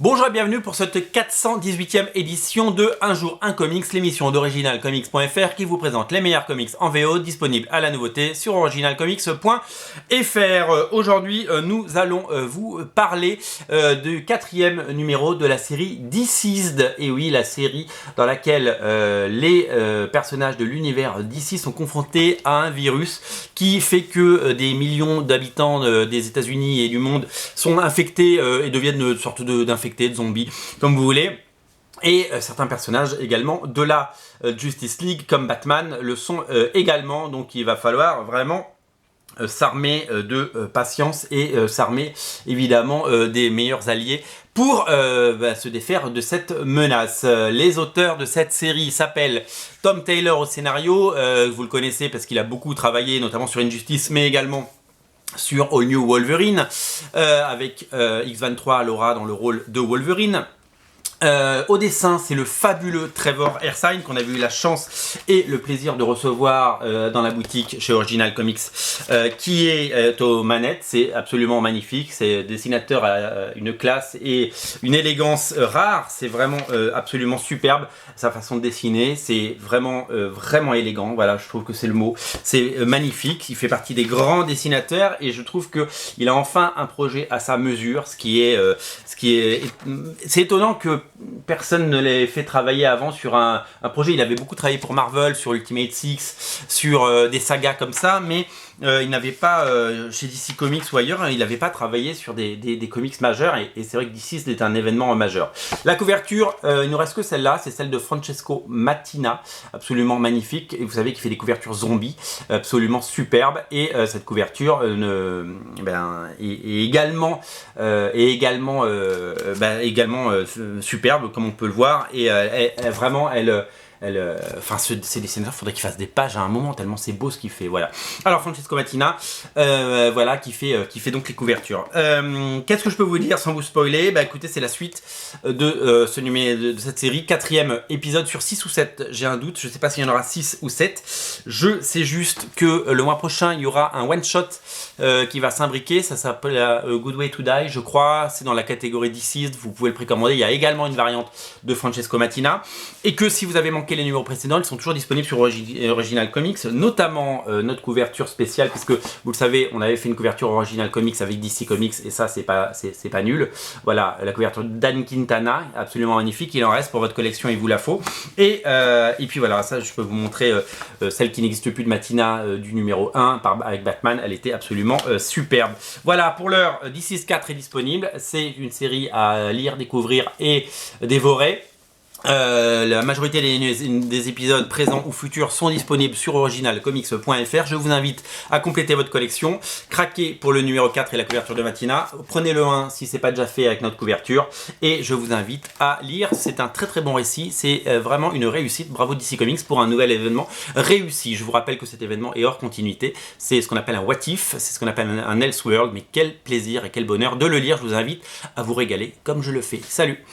Bonjour et bienvenue pour cette 418e édition de Un jour un comics, l'émission d'originalcomics.fr qui vous présente les meilleurs comics en VO disponibles à la nouveauté sur originalcomics.fr. Aujourd'hui, nous allons vous parler du 4e numéro de la série Deceased. Et oui, la série dans laquelle les personnages de l'univers DC sont confrontés à un virus qui fait que des millions d'habitants des États-Unis et du monde sont infectés et deviennent une sorte d'infectés, de zombies, comme vous voulez. Et certains personnages également de la Justice League, comme Batman, le sont également. Donc il va falloir vraiment s'armer de patience et s'armer évidemment des meilleurs alliés pour se défaire de cette menace. Les auteurs de cette série s'appellent Tom Taylor au scénario, vous le connaissez parce qu'il a beaucoup travaillé notamment sur Injustice, mais également sur All New Wolverine, avec X-23 Laura dans le rôle de Wolverine. Au dessin, c'est le fabuleux Trevor Hairsine qu'on avait eu la chance et le plaisir de recevoir dans la boutique chez Original Comics, qui est aux manettes. C'est absolument magnifique. C'est dessinateur à une classe et une élégance rare. C'est vraiment absolument superbe. Sa façon de dessiner, c'est vraiment vraiment élégant. Voilà, je trouve que c'est le mot. C'est magnifique. Il fait partie des grands dessinateurs et je trouve que il a enfin un projet à sa mesure, c'est étonnant que personne ne l'ait fait travailler avant sur un projet. Il avait beaucoup travaillé pour Marvel, sur Ultimate Six, sur des sagas comme ça, mais il n'avait pas, chez DC Comics ou ailleurs, il n'avait pas travaillé sur des comics majeurs, et c'est vrai que DC c'était un événement majeur. La couverture, il ne reste que celle-là, c'est celle de Francesco Mattina, absolument magnifique, et vous savez qu'il fait des couvertures zombies, absolument superbes, et cette couverture est également superbe, comme on peut le voir, et ces dessinateurs, faudrait qu'ils fassent des pages à un moment, tellement c'est beau ce qu'il fait, voilà. Alors, Francesco Mattina, voilà, qui fait donc les couvertures. Qu'est-ce que je peux vous dire sans vous spoiler? Bah écoutez, c'est la suite de ce numéro de cette série, 4e épisode sur 6 ou 7, j'ai un doute, je sais pas s'il y en aura 6 ou 7. Je sais juste que le mois prochain, il y aura un one-shot qui va s'imbriquer, ça s'appelle Good Way to Die, je crois, c'est dans la catégorie Deceased, vous pouvez le précommander, il y a également une variante de Francesco Mattina, et que si vous avez manqué les numéros précédents, ils sont toujours disponibles sur Original Comics, notamment notre couverture spéciale, puisque vous le savez, on avait fait une couverture Original Comics avec DC Comics, et ça c'est pas nul. Voilà, la couverture d'Anne Quintana, absolument magnifique, il en reste pour votre collection, il vous la faut. Et puis voilà, ça je peux vous montrer celle qui n'existe plus de Mattina du numéro 1 avec Batman, elle était absolument superbe. Voilà, pour l'heure, Deceased 4 est disponible, c'est une série à lire, découvrir et dévorer. La majorité des épisodes présents ou futurs sont disponibles sur originalcomics.fr. Je vous invite à compléter votre collection, craquez pour le numéro 4 et la couverture de Mattina, prenez le 1 si c'est pas déjà fait avec notre couverture, et je vous invite à lire. C'est un très très bon récit, c'est vraiment une réussite. Bravo DC Comics pour un nouvel événement réussi. Je vous rappelle que cet événement est hors continuité, c'est ce qu'on appelle un what if, c'est ce qu'on appelle un Elseworld, mais quel plaisir et quel bonheur de le lire. Je vous invite à vous régaler comme je le fais. Salut!